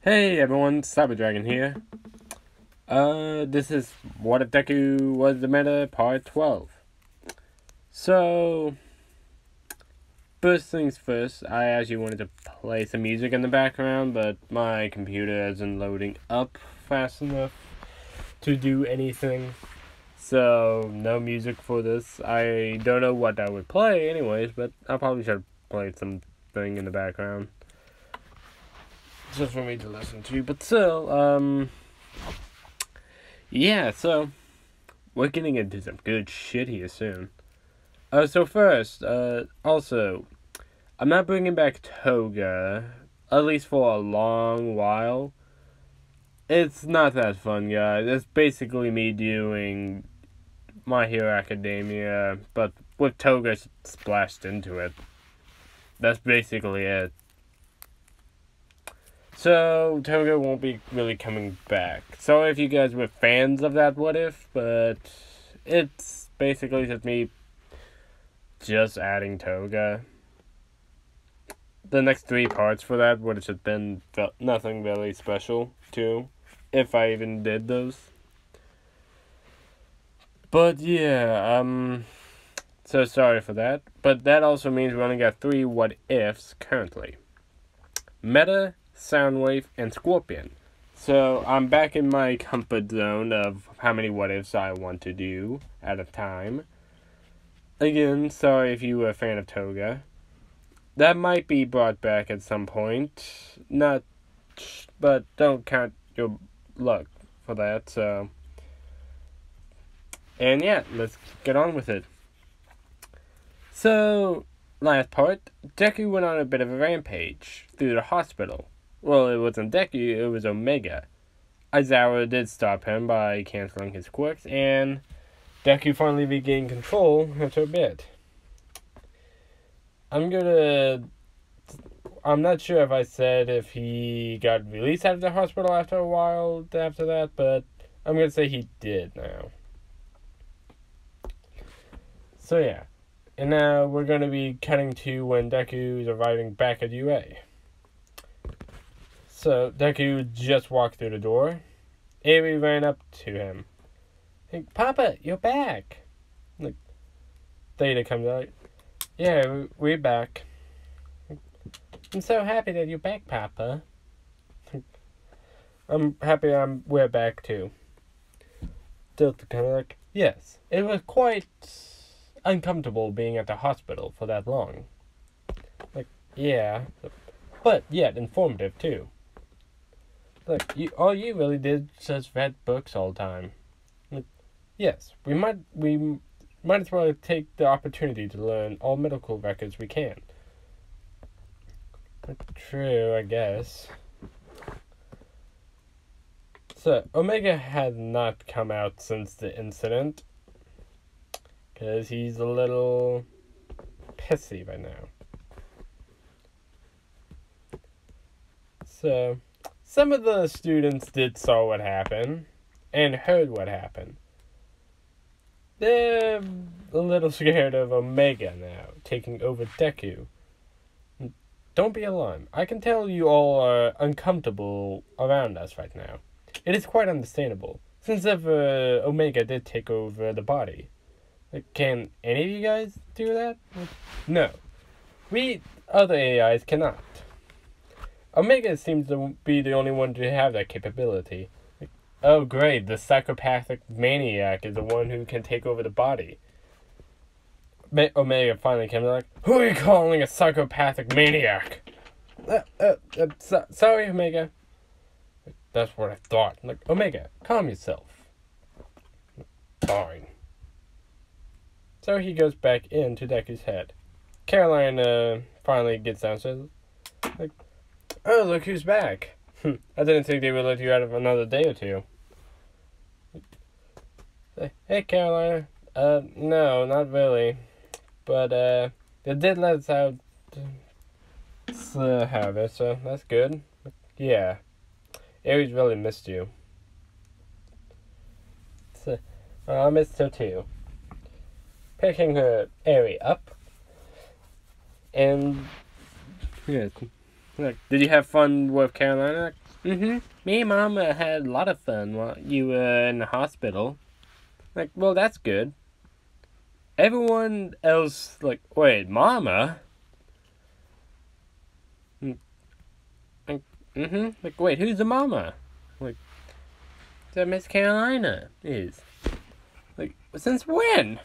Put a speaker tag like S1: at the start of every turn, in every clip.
S1: Hey everyone, Cyber Dragon here. This is What If Deku Was the Meta Part 12. So, first things first, I actually wanted to play some music in the background, but my computer isn't loading up fast enough to do anything. So, no music for this. I don't know what I would play anyways, but I probably should play something in the background. Just for me to listen to, but still, yeah, so we're getting into some good shit here soon. So first, also, I'm not bringing back Toga, at least for a long while. It's not that fun, guys. It's basically me doing My Hero Academia, but with Toga splashed into it. That's basically it. So, Toga won't be really coming back. Sorry if you guys were fans of that What If, but it's basically just me just adding Toga. The next 3 parts for that would have just been nothing really special, too, if I even did those. But yeah, so sorry for that. But that also means we only got 3 What Ifs currently. Meta, Soundwave, and Scorpion. So I'm back in my comfort zone of how many what ifs I want to do at a time. Again, sorry if you were a fan of Toga. That might be brought back at some point. But don't count your luck for that, so. And yeah, let's get on with it. So, last part, Deku went on a bit of a rampage through the hospital. Well, it wasn't Deku, it was Omega. Aizawa did stop him by canceling his quirks, and Deku finally regained control after a bit. I'm not sure if I said if he got released out of the hospital after a while after that, but I'm gonna say he did now. So yeah. And now we're gonna be cutting to when Deku is arriving back at UA. So, Deku just walked through the door. Eri ran up to him. Hey, Papa, you're back. Like, Theta comes out. Yeah, we're back. I'm so happy that you're back, Papa. I'm happy we're back too. Delta kind of like, yes, it was quite uncomfortable being at the hospital for that long. Like, yeah, but yet informative too. Look, all you really did was just read books all the time. Like, yes, we might as well take the opportunity to learn all medical records we can. True, I guess. So, Omega had not come out since the incident, because he's a little pissy right now. So, some of the students did saw what happened, and heard what happened. They're a little scared of Omega now, taking over Deku. Don't be alarmed. I can tell you all are uncomfortable around us right now. It is quite understandable, since if Omega did take over the body. Can any of you guys do that? No. We other AIs cannot. Omega seems to be the only one to have that capability. Oh great, the psychopathic maniac is the one who can take over the body. Omega finally came like, who are you calling a psychopathic maniac? Sorry, Omega. That's what I thought. Like, Omega, calm yourself. Fine. So he goes back into Deku's head. Caroline finally gets downstairs. Like, oh, look who's back. I didn't think they would let you out of another day or two. Hey, Caroline. No, not really. But, they did let us out have it, so that's good. Yeah. Aries really missed you. So, I missed her too. Picking her Aerie up. And, yeah. Did you have fun with Carolina? Me and Mama had a lot of fun while you were in the hospital. Like, well, that's good. Everyone else, like, wait, Mama? Like, like, wait, who's the Mama? Like, that Miss Carolina is. Like, since when?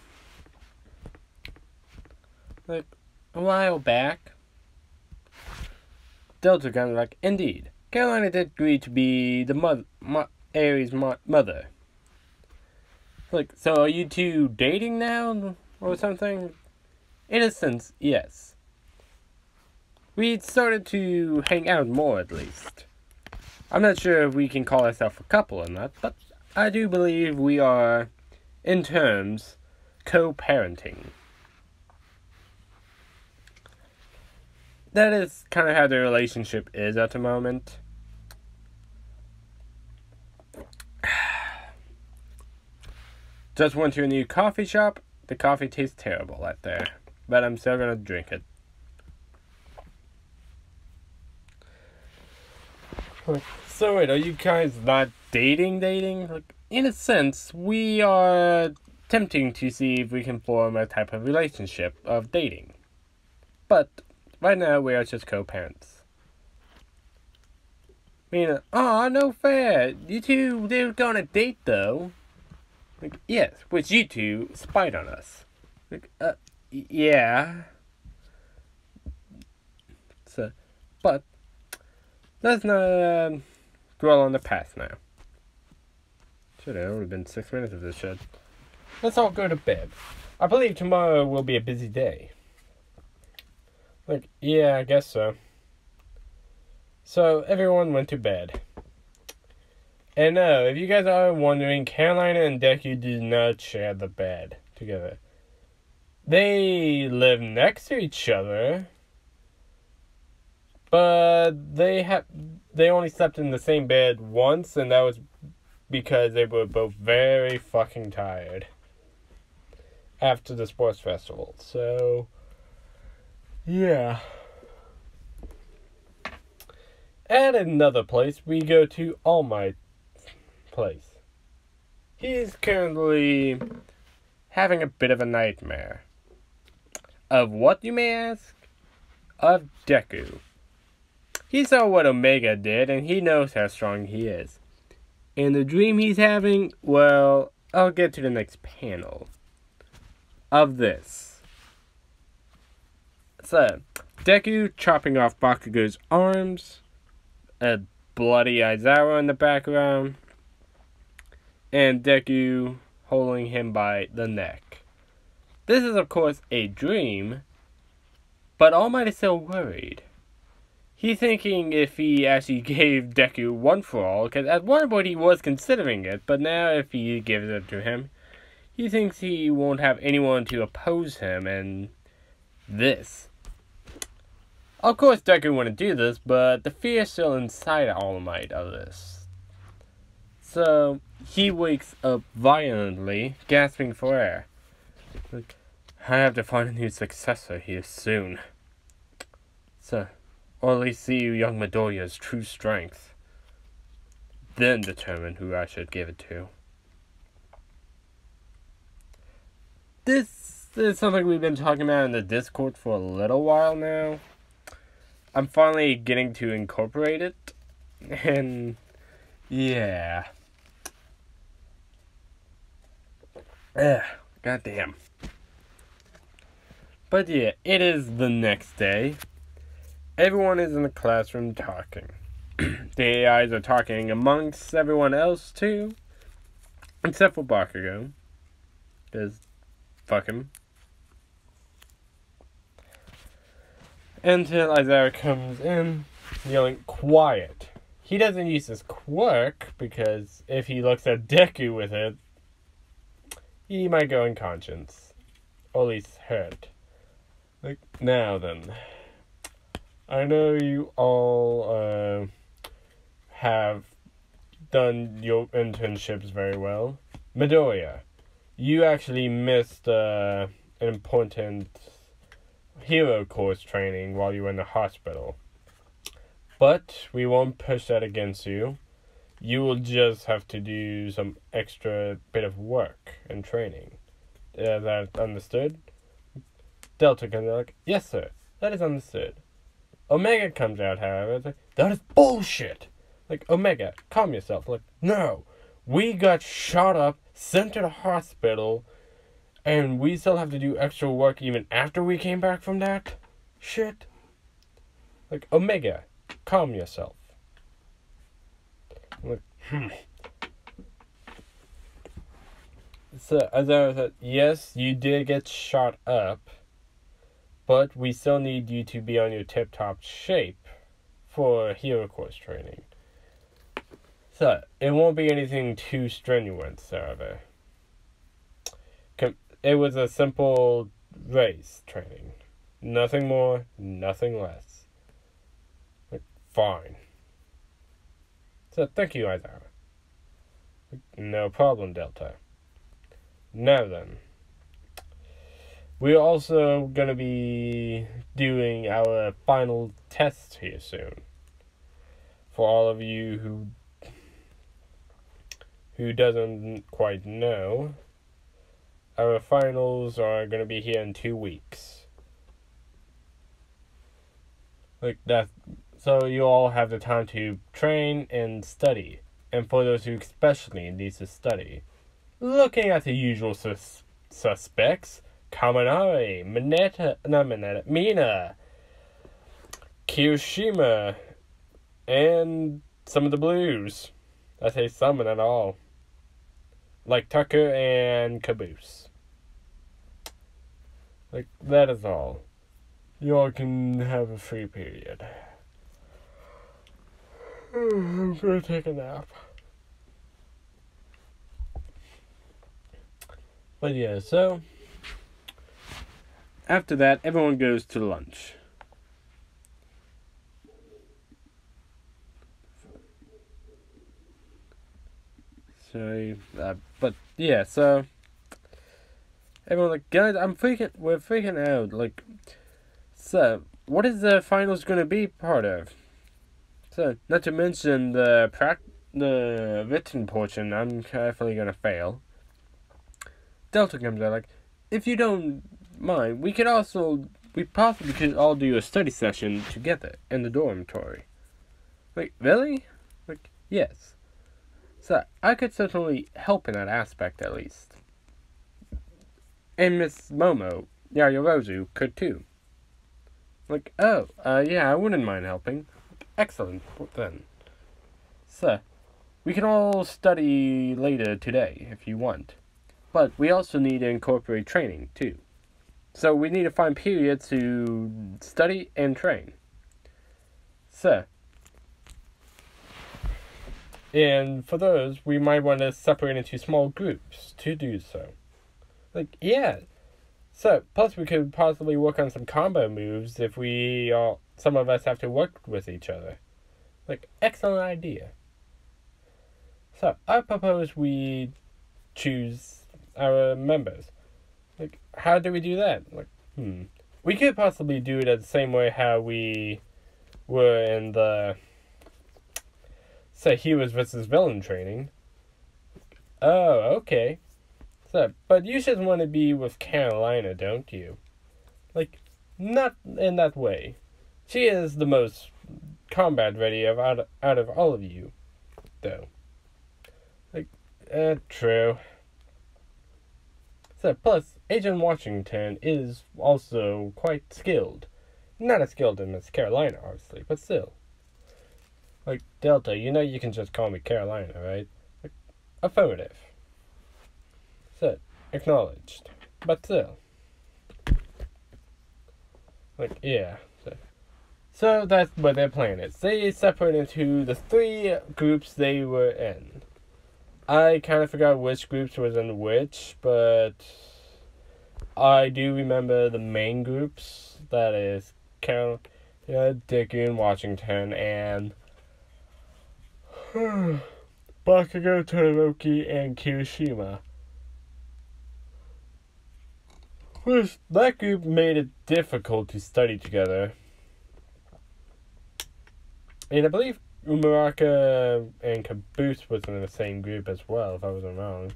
S1: Like, a while back. Delta kind of like, indeed. Carolina did agree to be the Aries' mother. Like, so are you two dating now? Or something? In a sense, yes. We started to hang out more, at least. I'm not sure if we can call ourselves a couple or not, but I do believe we are, in terms, co-parenting. That is kind of how the relationship is at the moment. Just went to a new coffee shop. The coffee tastes terrible out there, but I'm still gonna drink it. So wait, are you guys not dating? Like, in a sense, we are attempting to see if we can form a type of relationship of dating. But right now, we are just co-parents. I mean, no fair. You two, they're gonna date though. Like, yes, which you two spied on us. Like, yeah. So, but let's not dwell on the past now. Should have only been 6 minutes of this shit. Let's all go to bed. I believe tomorrow will be a busy day. Like, yeah, I guess so. So, everyone went to bed. And if you guys are wondering, Carolina and Deku do not share the bed together. They live next to each other, but they only slept in the same bed once, and that was because they were both very fucking tired after the sports festival. So, yeah. At another place, we go to All Might's place. He's currently having a bit of a nightmare. Of what, you may ask? Of Deku. He saw what Omega did, and he knows how strong he is. And the dream he's having, well, I'll get to the next panel of this. So, Deku chopping off Bakugo's arms, a bloody Aizawa in the background, and Deku holding him by the neck. This is, of course, a dream, but All Might is still worried. He's thinking if he actually gave Deku One for All, because at one point he was considering it, but now if he gives it to him, he thinks he won't have anyone to oppose him, and this. Of course, Deku wouldn't do this, but the fear is still inside All Might of this. So, he wakes up violently, gasping for air. Like, I have to find a new successor here soon. So, or at least see young Midoriya's true strength. Then determine who I should give it to. This is something we've been talking about in the Discord for a little while now. I'm finally getting to incorporate it. And, yeah. Goddamn. But yeah, it is the next day. Everyone is in the classroom talking. The AIs are talking amongst everyone else too. Except for Bakugo. Because, fuck him. Until Aizawa comes in, yelling, quiet. He doesn't use his quirk, because if he looks at Deku with it, he might go unconscious. Or at least hurt. Like, now then. I know you all have done your internships very well. Midoriya, you actually missed an important hero course training while you were in the hospital. But we won't push that against you. You will just have to do some extra bit of work and training. Is that understood? Delta comes out like, yes sir, that is understood. Omega comes out, however, it's like, that is bullshit! Like, Omega, calm yourself. Like, no, we got shot up, sent to the hospital, and we still have to do extra work even after we came back from that shit? Like, Omega, calm yourself. Like, So, as I said, yes, you did get shot up, but we still need you to be on your tip-top shape for hero course training. So, it won't be anything too strenuous, however. It was a simple race training. Nothing more, nothing less. Like, fine. So, thank you, Isaiah. No problem, Delta. Now then, we're also going to be doing our final tests here soon. For all of you who doesn't quite know, our finals are going to be here in 2 weeks. Like that, so you all have the time to train and study. And for those who especially need to study, looking at the usual suspects, Kaminari, Mina, Kirishima, and some of the blues. I say some and not all. Like Tucker and Caboose. Like, that is all. You all can have a free period. I'm gonna take a nap. But yeah, so after that, everyone goes to lunch. So, but yeah, so everyone like, guys, we're freaking out. Like, so what is the finals gonna be part of? So, not to mention the written portion, I'm definitely gonna fail. Delta comes out like, if you don't mind, we possibly could all do a study session together in the dormitory. Like, really? Like, yes. So, I could certainly help in that aspect at least. And Miss Momo, Yayorozu, could too. Like, oh, yeah, I wouldn't mind helping. Excellent, then. So, we can all study later today, if you want. But we also need to incorporate training, too. So we need to find periods to study and train. So, and for those, we might want to separate into small groups to do so. Like, yeah. So, plus we could possibly work on some combo moves if some of us have to work with each other. Like, excellent idea. So, I propose we choose our members. Like, how do we do that? Like, we could possibly do it the same way how we were in the, say, heroes versus villain training. Oh, okay. So, but you just want to be with Carolina, don't you? Like, not in that way. She is the most combat ready out of all of you, though. Like, true. So, plus, Agent Washington is also quite skilled. Not as skilled as Miss Carolina, obviously, but still. Like, Delta, you know you can just call me Carolina, right? Like, affirmative. So, acknowledged. But still. Like, yeah. So that's what their plan is. They separate into the 3 groups they were in. I kind of forgot which groups was in which, but I do remember the main groups. That is Deku and Washington, and Bakugo, Todoroki, and Kirishima. Which, that group made it difficult to study together. And I believe Umaraka and Caboose was in the same group as well, if I wasn't wrong.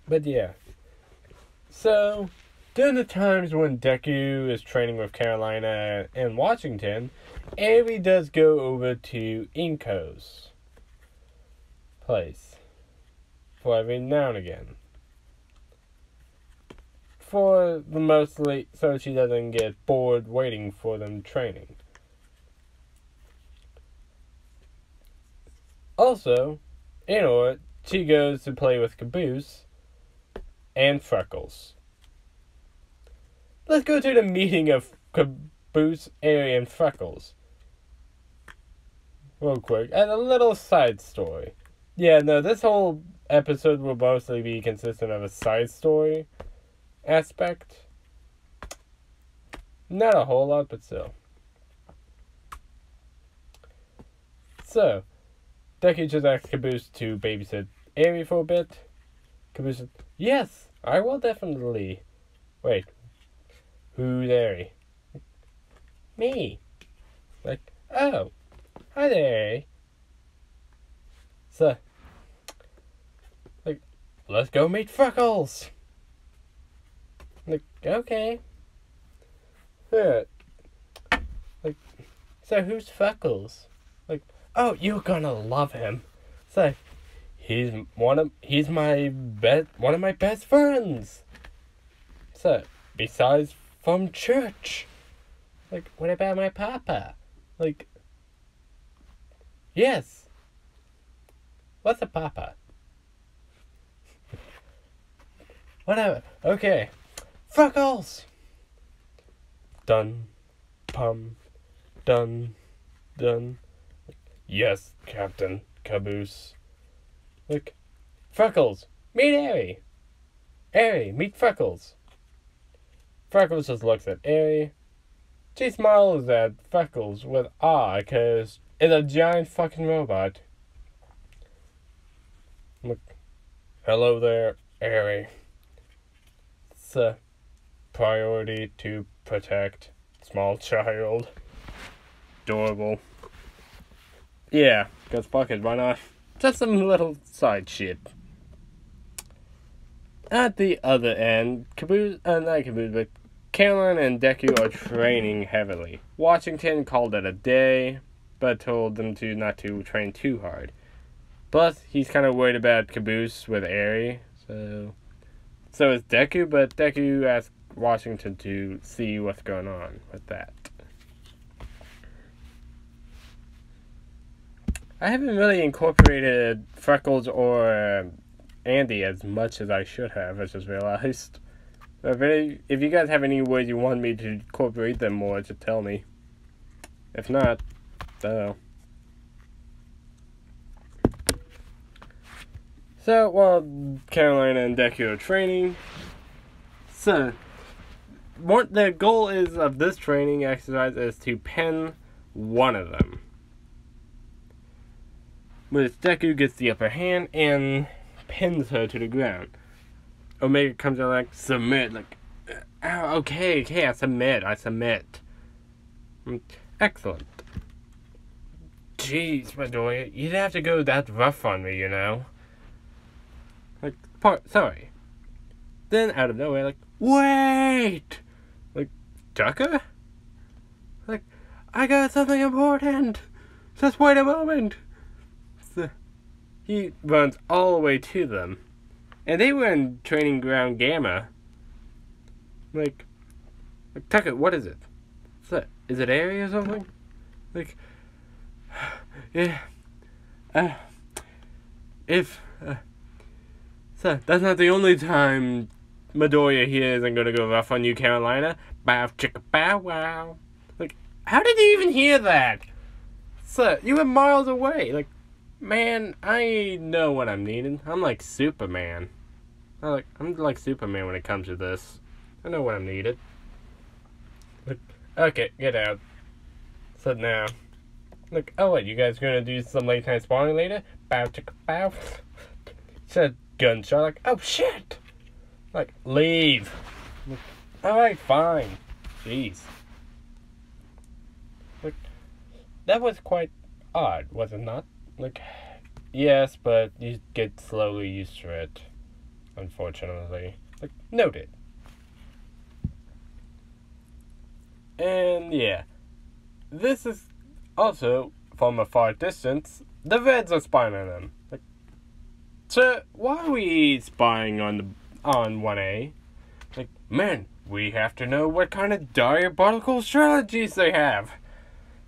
S1: But yeah. So, during the times when Deku is training with Carolina and Washington, Eri does go over to Inko's place for every now and again. For the mostly, so she doesn't get bored waiting for them training. Also, in order, she goes to play with Caboose and Freckles. Let's go to the meeting of Caboose, Eri, and Freckles. Real quick, and a little side story. Yeah, no, this whole episode will mostly be consistent of a side story aspect. Not a whole lot, but still. So, Deku just asked Caboose to babysit Eri for a bit. Caboose said, yes, I will definitely. Wait, who's Eri? Me. Like, oh, hi there, Eri. So, like, let's go meet Freckles. Like, okay. Yeah. Like, so who's Freckles? Like, oh, you're gonna love him. So, he's one of my best friends. So, besides from church. Like, what about my papa? Like, yes. What's a papa? Whatever. Okay. Freckles! Dun, pum, dun, dun. Yes, Captain Caboose. Look, Freckles, meet Eri. Eri, meet Freckles. Freckles just looks at Eri. She smiles at Freckles with awe because it's a giant fucking robot. Look, hello there, Eri. It's a priority to protect small child. Adorable. Yeah, because fuck it, why not? Just some little side shit. At the other end, not Caboose, but Caroline and Deku are training heavily. Washington called it a day, but told them not to train too hard. Plus, he's kind of worried about Caboose with Eri, so is Deku, but Deku asked Washington to see what's going on with that. I haven't really incorporated Freckles or Andy as much as I should have, I just realized. If you guys have any ways you want me to incorporate them more, just tell me. If not, So, while Carolina and Deku are training, the goal of this training exercise is to pin one of them. Which Deku gets the upper hand and pins her to the ground. Omega comes out like, submit, like, oh, okay, I submit. Excellent. Jeez, Midoriya, you'd have to go that rough on me, you know? Like, sorry. Then, out of nowhere, like, wait! Like, Tucker? Like, I got something important! Just wait a moment! So, he runs all the way to them. And they were in Training Ground Gamma. Like Tucker, what is it? Is it Eri or something? Like, yeah. That's not the only time Midoriya here isn't gonna go rough on you, Carolina. Bow chicka bow wow. Like, how did you even hear that? You were miles away. Like, man, I know what I'm needing. I'm like Superman. I'm like Superman when it comes to this. I know what I'm needed. Like, okay, get out. Now. Look, oh what, you guys gonna do some late night spawning later? Bow chicka bow. Said gunshot, like, oh shit! Like, leave. Alright, fine. Jeez. Like, that was quite odd, was it not? Like, yes, but you get slowly used to it, unfortunately. Like, noted. And yeah, this is also, from a far distance, the Reds are spying on them. Like, so, why are we spying on 1A? Like, man, we have to know what kind of diabolical strategies they have.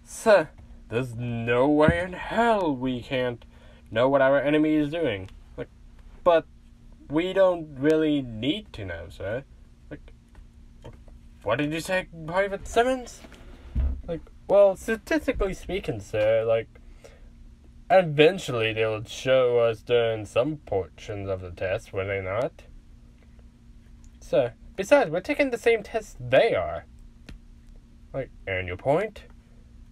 S1: So, there's no way in hell we can't know what our enemy is doing. Like, but we don't really need to know, sir. Like, what did you say, Private Simmons? Like, well, statistically speaking, sir, like, eventually they'll show us during some portions of the test, will they not? Sir, besides, we're taking the same test they are. Like, and your point?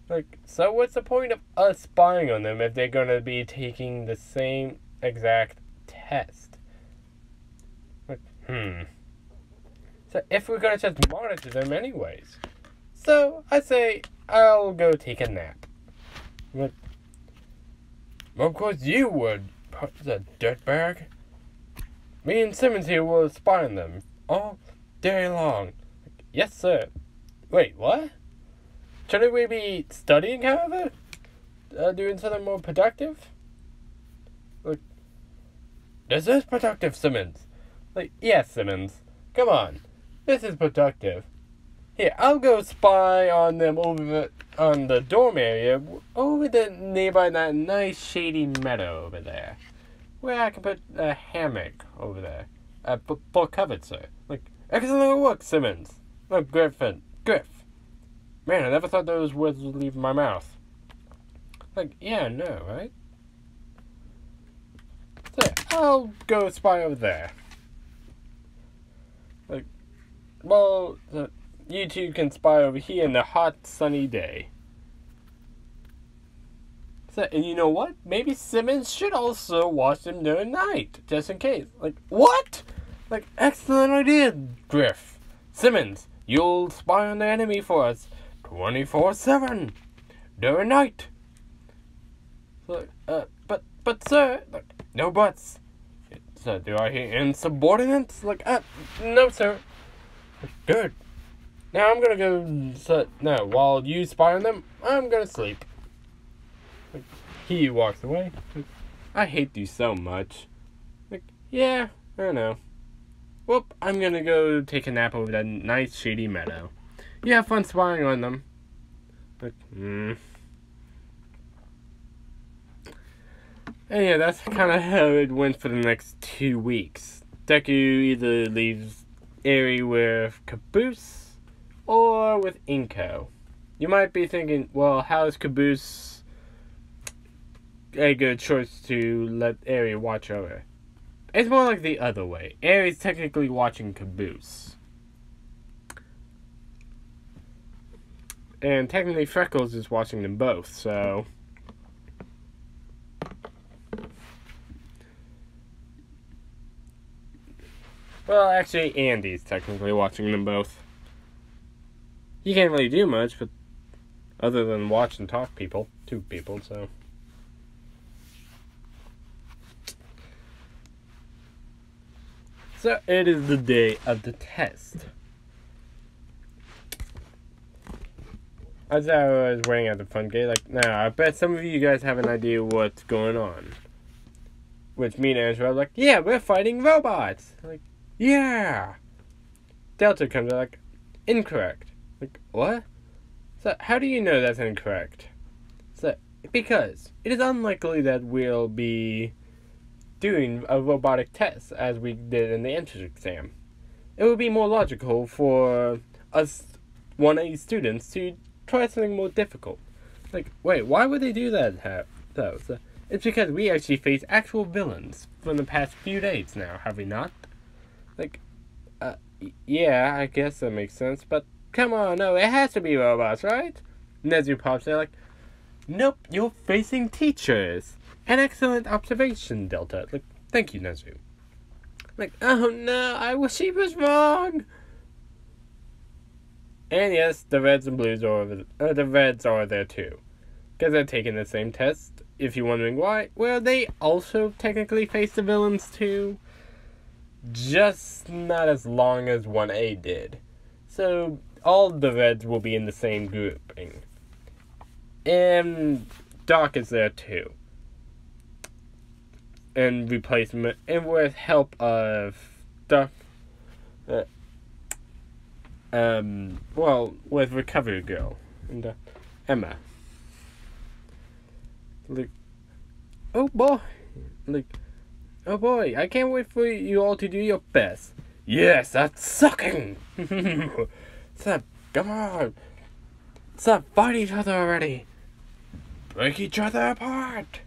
S1: Like, so what's the point of us spying on them if they're gonna be taking the same exact test? Like, So if we're gonna just monitor them anyways. So, I say, I'll go take a nap. Like, well, of course you would, the dirtbag. Me and Simmons here will spy on them all day long. Like, yes, sir. Wait, what? Shouldn't we be studying, however? Doing something more productive? Like, this is productive, Simmons. Like, yes, Simmons. Come on. This is productive. Here, I'll go spy on them on the dorm area over nearby that nice shady meadow over there. Where I can put a hammock over there. For covered, sir. Like, excellent work, Simmons. Oh, Griff. Man, I never thought those words would leave my mouth. Like, yeah, no, right? So, I'll go spy over there. Like, well, you two can spy over here in the hot, sunny day. So, and you know what? Maybe Simmons should also watch them during night, just in case. Like, what? Like, excellent idea, Griff. Simmons, you'll spy on the enemy for us 24/7 during night. So, but sir, like, no buts. So, do I hear insubordinates? Like, no, sir. Good. Now I'm gonna go. So, no, while you spy on them, I'm gonna sleep. Like, he walks away. Like, I hate you so much. Like, yeah, I know. Whoop, I'm gonna go take a nap over that nice shady meadow. You have fun spying on them. Like, And yeah, that's kind of how it went for the next 2 weeks. Deku either leaves Eri with Caboose or with Inko. You might be thinking, well, how is Caboose a good choice to let Eri watch over? It's more like the other way. Eri's technically watching Caboose. And technically Freckles is watching them both, so... Well, actually, Andy's technically watching them both. He can't really do much, but other than watch and talk to people, so... So, it is the day of the test. As I was waiting at the front gate, like, now, I bet some of you guys have an idea what's going on. Which me and Angela are like, yeah, we're fighting robots! Like, yeah! Delta comes out like, incorrect. Like, what? So, how do you know that's incorrect? So, because it is unlikely that we'll be doing a robotic test as we did in the entrance exam. It would be more logical for us 1A students to try something more difficult. Like, wait, why would they do that, though? So, it's because we actually face actual villains from the past few days now, have we not? Like, yeah, I guess that makes sense, but come on, no, it has to be robots, right? Nezu pops there like, nope, you're facing teachers. An excellent observation, Delta. Like, thank you, Nezu. Like, oh no, I wish he was wrong. And yes, the Reds and Blues the Reds are there too. Because they're taking the same test. If you're wondering why, well, they also technically face the villains too. Just not as long as 1A did. So, all the Reds will be in the same grouping. And Doc is there too. And replacement, and with help of Doc, with Recovery Girl and Emma. Like, oh boy, I can't wait for you all to do your best. Yes, that's sucking. Stop, come on. Stop fighting each other already. Break each other apart.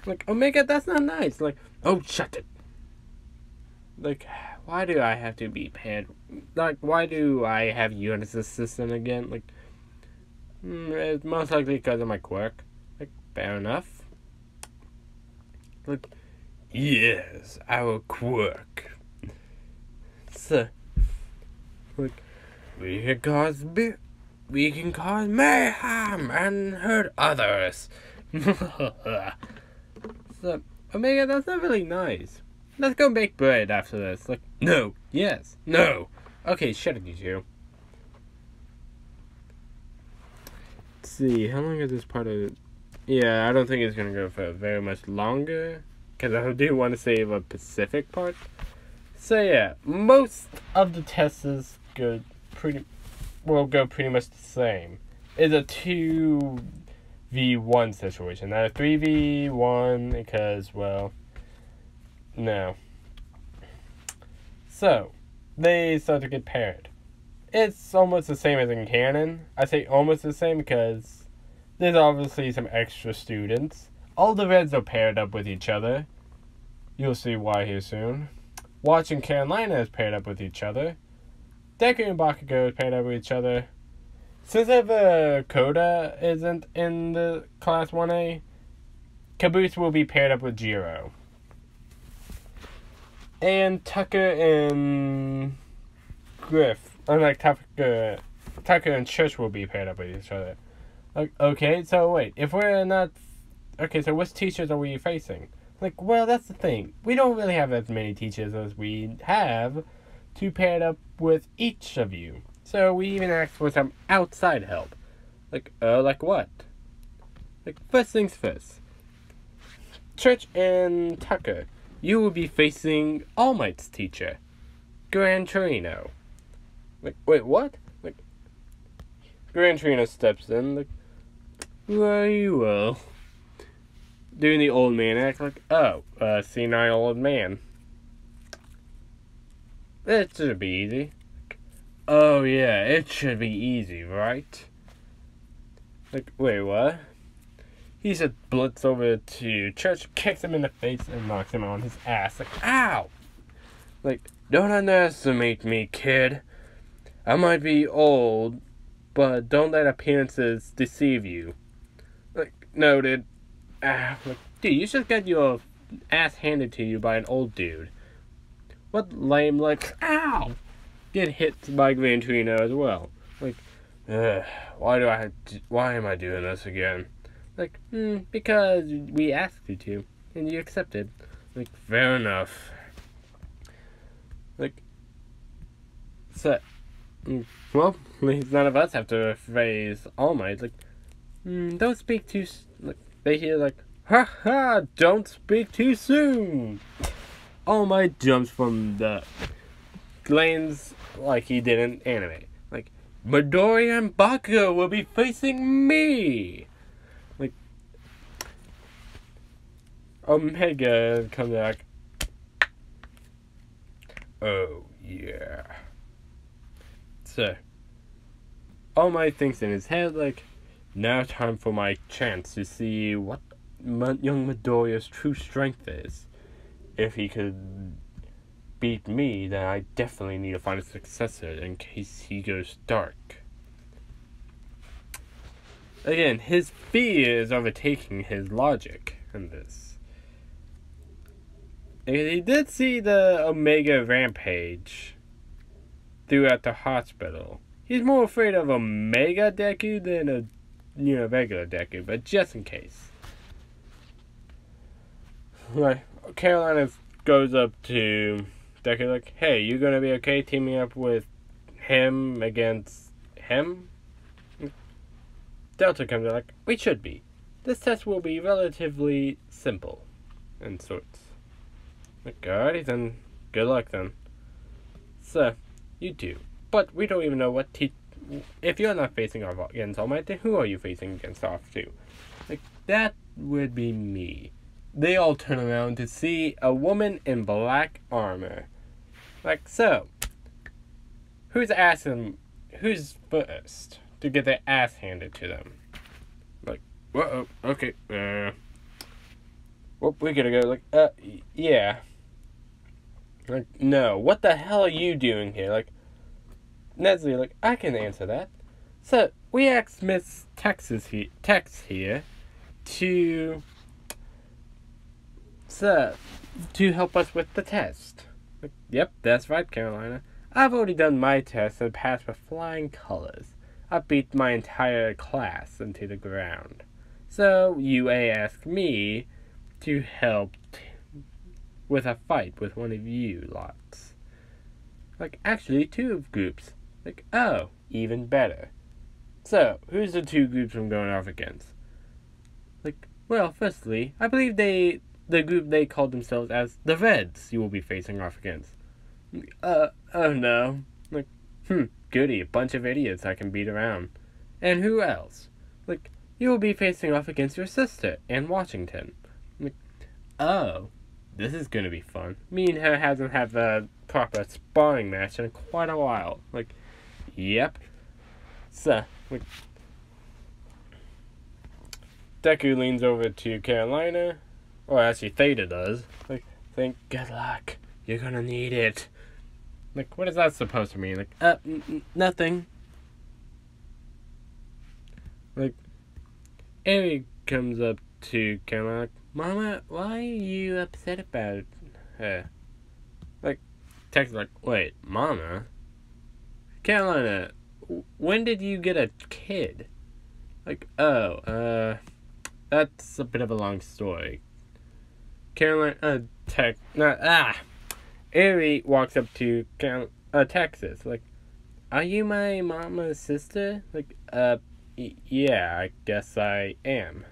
S1: Like, Omega, that's not nice. Like, oh, shut it. Like, why do I have to be paired? Like, why do I have you as assistant again? Like, it's most likely because of my quirk. Like, fair enough. Like, yes, our quirk. So, like, we can cause mayhem and hurt others. So, Omega, that's not really nice. Let's go make bread after this. Like, no, yes, no. Okay, shut it, you two. Let's see, how long is this part of it? Yeah, I don't think it's gonna go for very much longer. Because I do want to save a Pacific part. So yeah, most of the tests go pretty much the same. It's a 2v1 situation, not a 3v1 because, well, no. So, they start to get paired. It's almost the same as in canon. I say almost the same because there's obviously some extra students. All the Reds are paired up with each other. You'll see why here soon. Watch and Carolina is paired up with each other. Deku and Bakugo is paired up with each other. Since Coda isn't in the Class 1A, Caboose will be paired up with Jiro. And Tucker and Griff, unlike Tucker and Church will be paired up with each other. Okay, so wait, if we're not... Okay, so which teachers are we facing? Like, well, that's the thing. We don't really have as many teachers as we have to pair up with each of you. So we even asked for some outside help. Like what? Like, first things first. Church and Tucker, you will be facing All Might's teacher, Gran Torino. Like, wait, what? Like, Gran Torino steps in, like, very well. Doing the old man act like, oh, senile old man. That should be easy. Oh yeah, it should be easy, right? Like, wait, what? He just blitz over to Church, kicks him in the face, and knocks him on his ass. Like, ow! Like, don't underestimate me, kid. I might be old, but don't let appearances deceive you. Like, noted. Like, dude, you just got your ass handed to you by an old dude. What lame, like, ow! Get hit by Gran Torino as well. Like, why am I doing this again? Like, because we asked you to, and you accepted. Like, fair enough. Like, so, well, at least none of us have to phrase All Might. Like, don't speak too, like, they hear like, ha ha, don't speak too soon. All Might jumps from the lanes like he did in anime. Like, Midori and Bakugo will be facing me. Like, Omega comes back. Oh yeah. So, All Might thinks in his head like, now time for my chance to see what young Midoriya's true strength is. If he could beat me, then I definitely need to find a successor in case he goes dark. Again, his fear is overtaking his logic in this. And he did see the Omega rampage throughout the hospital. he's more afraid of a mega deku than a regular deku, but just in case. Like, Carolina goes up to Deku like, hey, you gonna be okay teaming up with him against him? Delta comes out like, we should be. This test will be relatively simple and sorts. Like, alrighty then, good luck then. So, you two. But we don't even know what if you're not facing off against All Might, then who are you facing against off to? Like, that would be me. They all turn around to see a woman in black armor. Like, so, who's first to get their ass handed to them? Like, whoa, okay, well, we gotta go, like, yeah. Like, no, what the hell are you doing here? Like, Nestle, like, I can answer that. So, we asked Miss Tex here to help us with the test. Like, yep, that's right, Carolina. I've already done my test and passed with flying colors. I beat my entire class into the ground. So, you asked me to help with a fight with one of you lots. Like, actually, 2 groups. Like, oh, even better. So, who's the 2 groups I'm going off against? Like, well, firstly, I believe the group they called themselves as the Reds you will be facing off against. Oh no. Like, goody, a bunch of idiots I can beat around. And who else? Like, you will be facing off against your sister, Ann Washington. Like, oh, this is gonna be fun. Me and her hasn't had a proper sparring match in quite a while. Like, yep. So, like, Deku leans over to Carolina. Or actually, Theta does. Like, think, good luck. You're gonna need it. Like, what is that supposed to mean? Like, nothing. Like, Eri comes up to Carolina like, Mama, why are you upset about her? Like, Tex is like, wait, Mama? Carolina, when did you get a kid? Like, oh, that's a bit of a long story. Carolina, Eri walks up to Texas, like, are you my mama's sister? Like, yeah, I guess I am.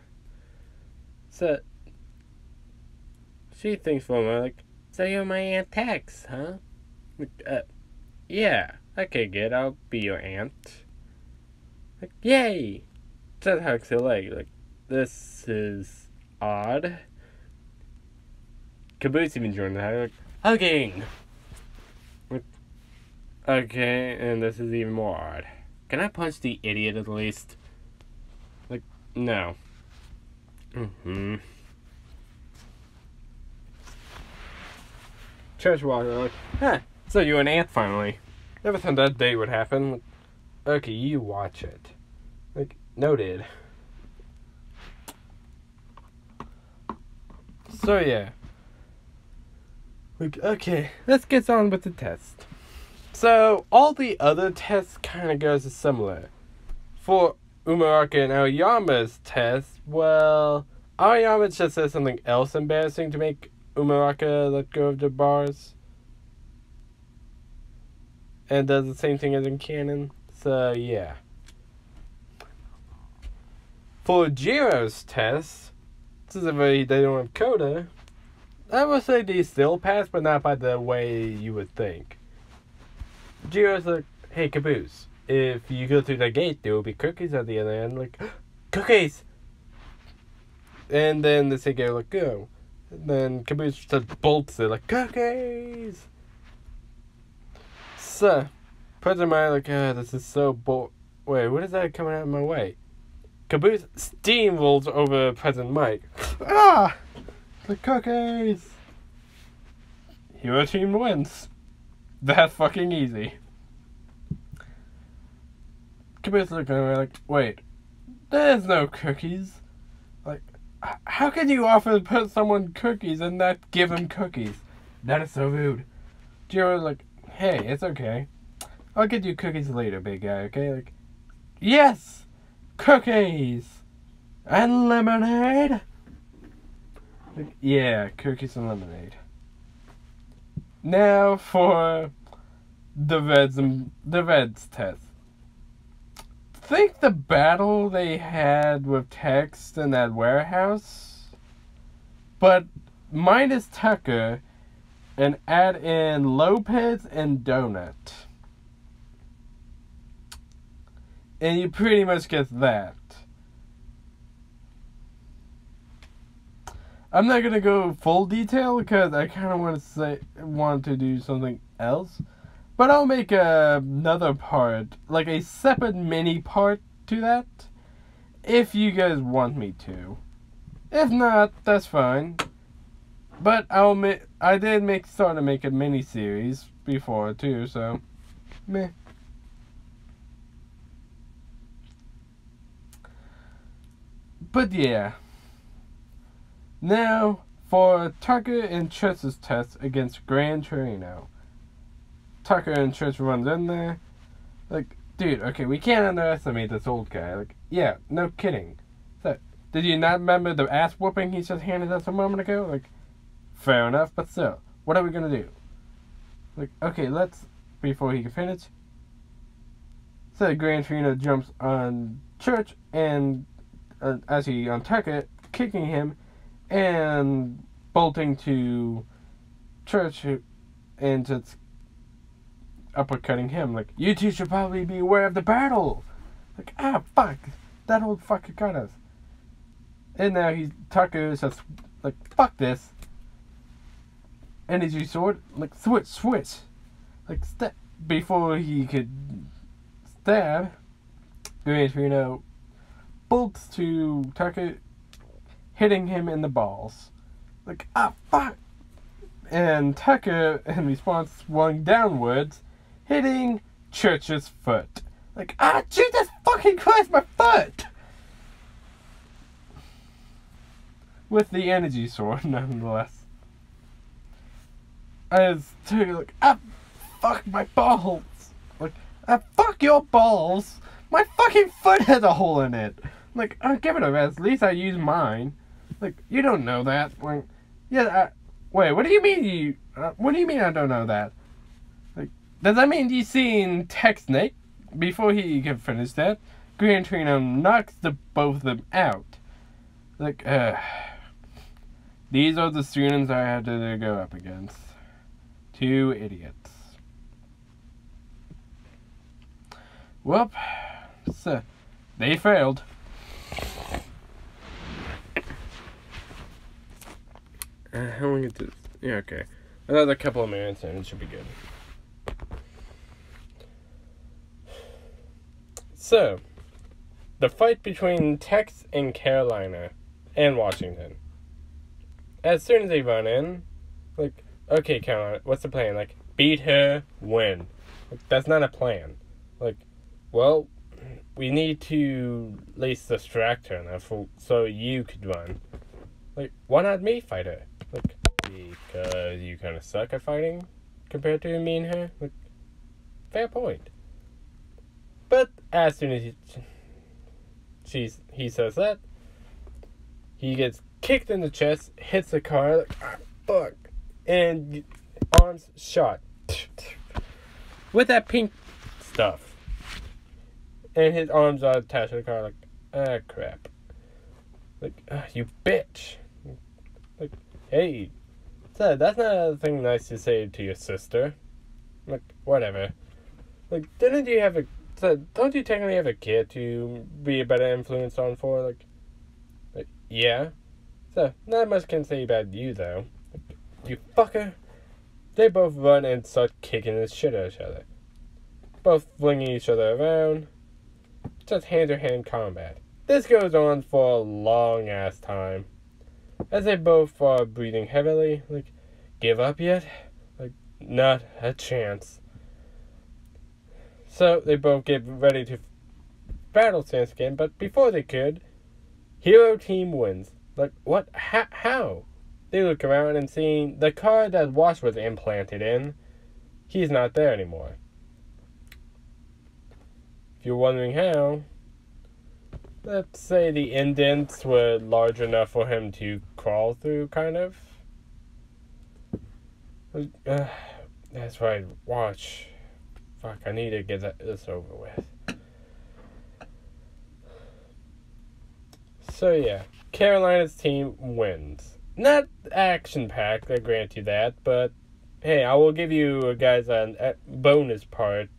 S1: So, she thinks for a moment, like, so you're my Aunt Tex, huh? Like, yeah, okay, good, I'll be your aunt. Like, yay! Ted hugs her leg, like, this is odd. Caboose even joined that, like, hugging! Like, okay, and this is even more odd. Can I punch the idiot at least? Like, no. Church walker, like, huh, so you an aunt finally. Never thought that day would happen. Like, okay, you watch it. Like, noted. So yeah. Like, okay, let's get on with the test. So, all the other tests kind of goes similar. For Umaraka and Aoyama's test, well, Aoyama just says something else embarrassing to make Umaraka let go of the bars. And does the same thing as in canon. So, yeah. For Jiro's test, since they don't have Coda, I would say they still pass, but not by the way you would think. Jiro's like, hey, Caboose, if you go through the gate, there will be cookies at the other end. Like, cookies! And then the Seikei like, go. And then Caboose just bolts it, like, cookies! So, President Maya like, this is so wait, what is that coming out of my way? Caboose steamrolls over President Mike. Ah! The cookies! Hero team wins. That fucking easy. Caboose looking around like, wait, there's no cookies. Like, how can you offer to put someone cookies and not give them cookies? That is so rude. Jiro's like, hey, it's okay. I'll get you cookies later, big guy, okay? Like, yes! Cookies! And lemonade! Like, yeah, cookies and lemonade. Now for the Reds test. Think the battle they had with Tex in that warehouse, but minus Tucker, and add in Lopez and Donut. And you pretty much get that. I'm not gonna go full detail because I kind of want to do something else. But I'll make another part, like a separate mini part to that, if you guys want me to. If not, that's fine. But I did start to make a mini series before too, so meh. But yeah. Now for Tucker and Trish's test against Gran Torino. Tucker and Trish runs in there. Like, dude, okay, we can't underestimate this old guy. Like, yeah, no kidding. So, did you not remember the ass whooping he just handed us a moment ago? Like, fair enough, but still, what are we gonna do? Like, okay, before he can finish. So, Gran Torino jumps on Church and, as he on Tucker, kicking him and bolting to Church and just uppercutting him. Like, you two should probably be aware of the battle. Like, fuck, that old fucker got us. And now Tucker is just like, fuck this. Energy sword, like, switch. Like, before he could stab, Gran Torino bolts to Tucker, hitting him in the balls. Like, fuck. And Tucker, in response, swung downwards, hitting Church's foot. Like, Jesus fucking Christ, my foot! With the energy sword, nonetheless. As Tucker, like, fuck my balls! Like, fuck your balls! My fucking foot has a hole in it! Like, give it a rest, at least I use mine. Like, you don't know that. Like, yeah, wait, what do you mean what do you mean I don't know that? Like, does that mean you seen Tex Snake? Before he can finish that, Gran Torino knocks both of them out. Like, these are the students I had to go up against. Two idiots. Well, so, they failed. How long is this? Yeah, okay. Another couple of minutes and it should be good. So, the fight between Tex and Carolina and Washington. As soon as they run in, like, okay, Carolina, what's the plan? Like, beat her, win. Like, that's not a plan. Like, well, we need to at least distract her enough so you could run. Like, why not me fight her? Like, because you kind of suck at fighting compared to me and her? Like, fair point. But as soon as he says that, he gets kicked in the chest, hits the car, like, fuck, and arms shot with that pink stuff, and his arms are attached to the car. Like, crap. Like, you bitch. Like, hey, that's not a thing nice to say to your sister. Like, whatever. Like, don't you technically have a kid to be a better influence on for? Like, yeah. So, not much can say about you, though. Like, you fucker. They both run and start kicking the shit out of each other. Both flinging each other around. Just hand-to-hand combat. This goes on for a long-ass time. As they both are breathing heavily. Like, give up yet? Like, not a chance. So, they both get ready to battle stance again, but before they could, Hero Team wins. Like, what? How? They look around and see the car that Wash was implanted in, he's not there anymore. you're wondering how, let's say the indents were large enough for him to crawl through, kind of. That's right, watch. Fuck, I need to get this over with. So yeah, Carolina's team wins. Not action-packed, I grant you that, but hey, I will give you guys a bonus part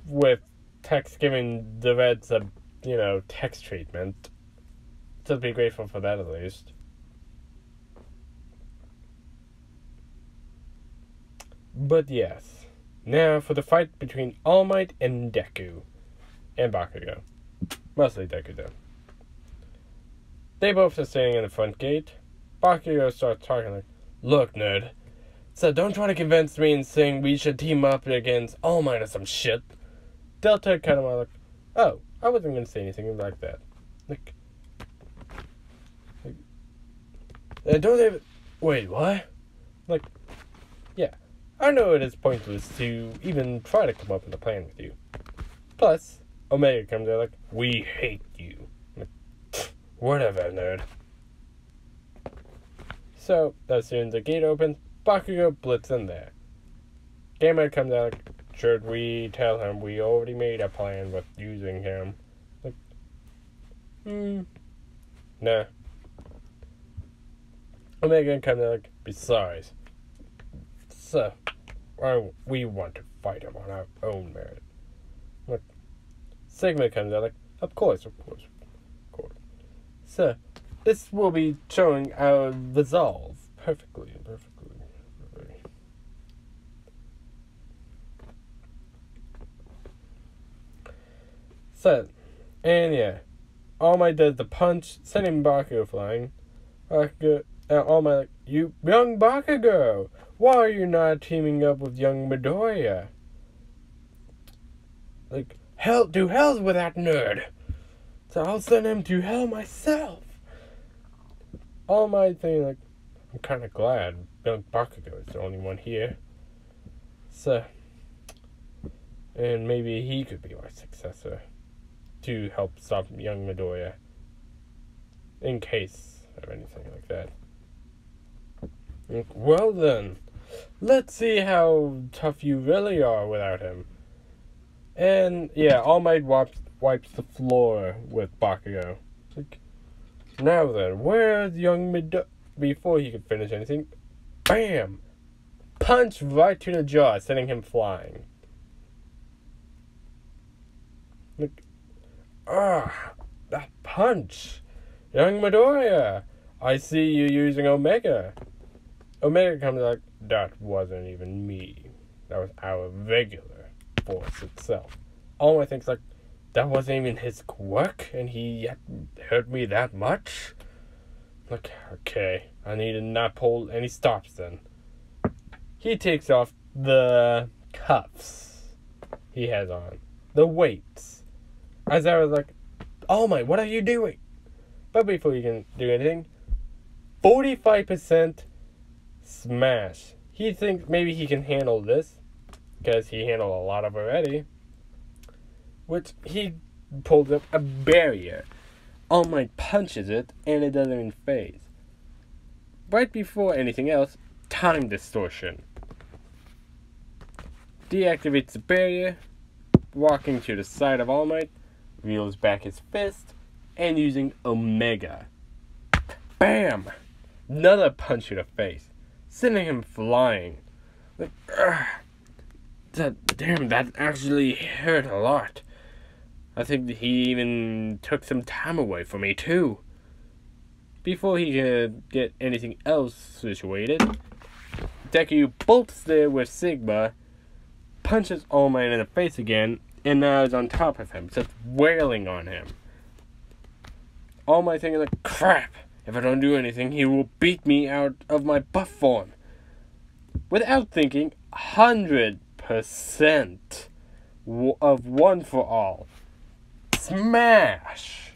S1: with Tex giving the Reds a, Tex treatment. So be grateful for that at least. But yes, now for the fight between All Might and Deku. And Bakugo. Mostly Deku though. They both are standing in the front gate. Bakugo starts talking like, "Look, nerd. So don't try to convince me and saying we should team up against All Might or some shit." Delta kind of like, "Oh, I wasn't going to say anything like that." Don't even... Wait, what? Yeah. I know it is pointless to even try to come up with a plan with you. Plus, Omega comes out like, "We hate you." Whatever, nerd. So, as soon as the gate opens, Bakugo blitz in there. Gamma comes out like, "Should we tell him we already made a plan with using him?" Nah. Omega comes out like, "Besides, so, we want to fight him on our own merit." Sigma comes out like, Of course. So, this will be showing our resolve perfectly. So, and yeah, All Might does the punch, sending Bakugo flying. All Might like, "You young Bakugo, why are you not teaming up with young Midoriya?" "Hell, to hell with that nerd. So I'll send him to hell myself." All Might thinking I'm kind of glad young Bakugo is the only one here. So, and maybe he could be my successor to help stop young Midoriya in case of anything like that. Well then, let's see how tough you really are without him. And yeah, All Might wipes the floor with Bakugo. Now then, where's young Midoriya? Before he could finish anything, bam! Punch right to the jaw, sending him flying. That punch! Young Midoriya, I see you using Omega. Omega comes like, "That wasn't even me. That was our regular force itself." All Might thinks that wasn't even his quirk, and he hurt me that much? Okay, I need to not pull any stops then. He takes off the cuffs he has on. The weights. As I was like, "All Might, what are you doing?" But before you can do anything, 45% smash. He thinks maybe he can handle this, because he handled a lot of already. Which he pulls up a barrier. All Might punches it, and it doesn't even phase. Right before anything else, time distortion. Deactivates the barrier, walking to the side of All Might, reels back his fist, and using Omega. Bam! Another punch to the face, sending him flying. Damn, that actually hurt a lot. I think he even took some time away from me, too. Before he could get anything else situated, Deku bolts there with Sigma, punches All Might in the face again, and now is on top of him, just wailing on him. All Might thinking crap, if I don't do anything, he will beat me out of my buff form. Without thinking, 100% of one for all. Smash!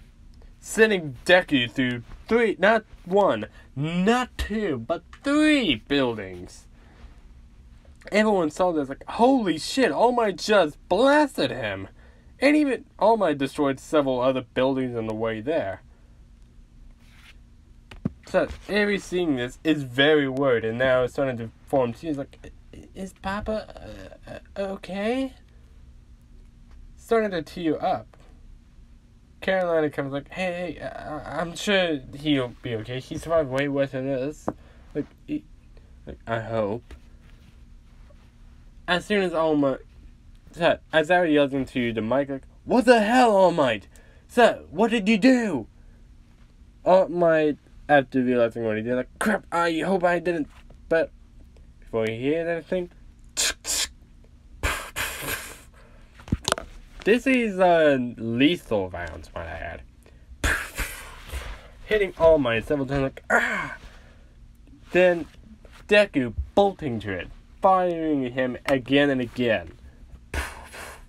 S1: Sending Deku through 3, not 1, not 2, but 3 buildings. Everyone saw this holy shit, All Might just blasted him. And even All Might destroyed several other buildings on the way there. So Aries seeing this is very worried, and now it's starting to form. She's like, "Is Papa okay?" Starting to tear up. Carolina comes like, "Hey, I'm sure he'll be okay. He survived way worse than this. Like, I hope." As soon as All Might, as Zara yells into the mic, like, "What the hell, All Might? Sir, what did you do?" All Might, after realizing what he did, like, "Crap, I hope I didn't," but before he hears anything, this is lethal rounds, might I add. Hitting All Might several times, like, ah! Then Deku bolting to it, firing him again and again.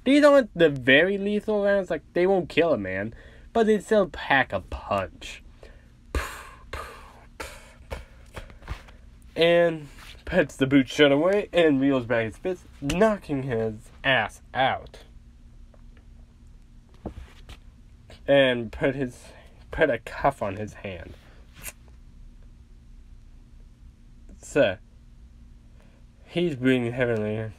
S1: These aren't the very lethal rounds, like, they won't kill a man, but they still pack a punch. And puts the boot shut away and reels back his fist, knocking his ass out. And put a cuff on his hand. So, he's breathing heavily.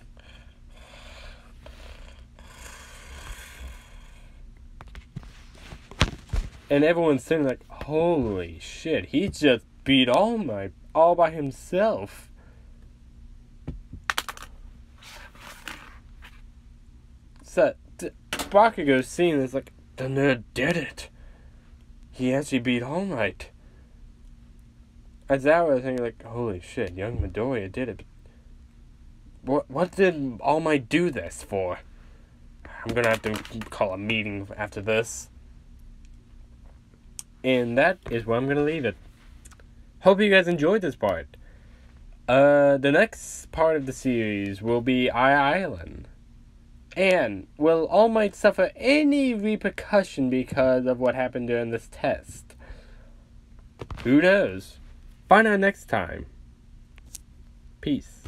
S1: And everyone's sitting like, holy shit, he just beat All Might all by himself. So, Bakugo's seeing this like, the nerd did it. He actually beat All Might. Aizawa was thinking like, holy shit, young Midoriya did it. What did All Might do this for? I'm gonna have to call a meeting after this. And that is where I'm gonna leave it. Hope you guys enjoyed this part. The next part of the series will be Island. And will All Might suffer any repercussion because of what happened during this test? Who knows? Find out next time. Peace.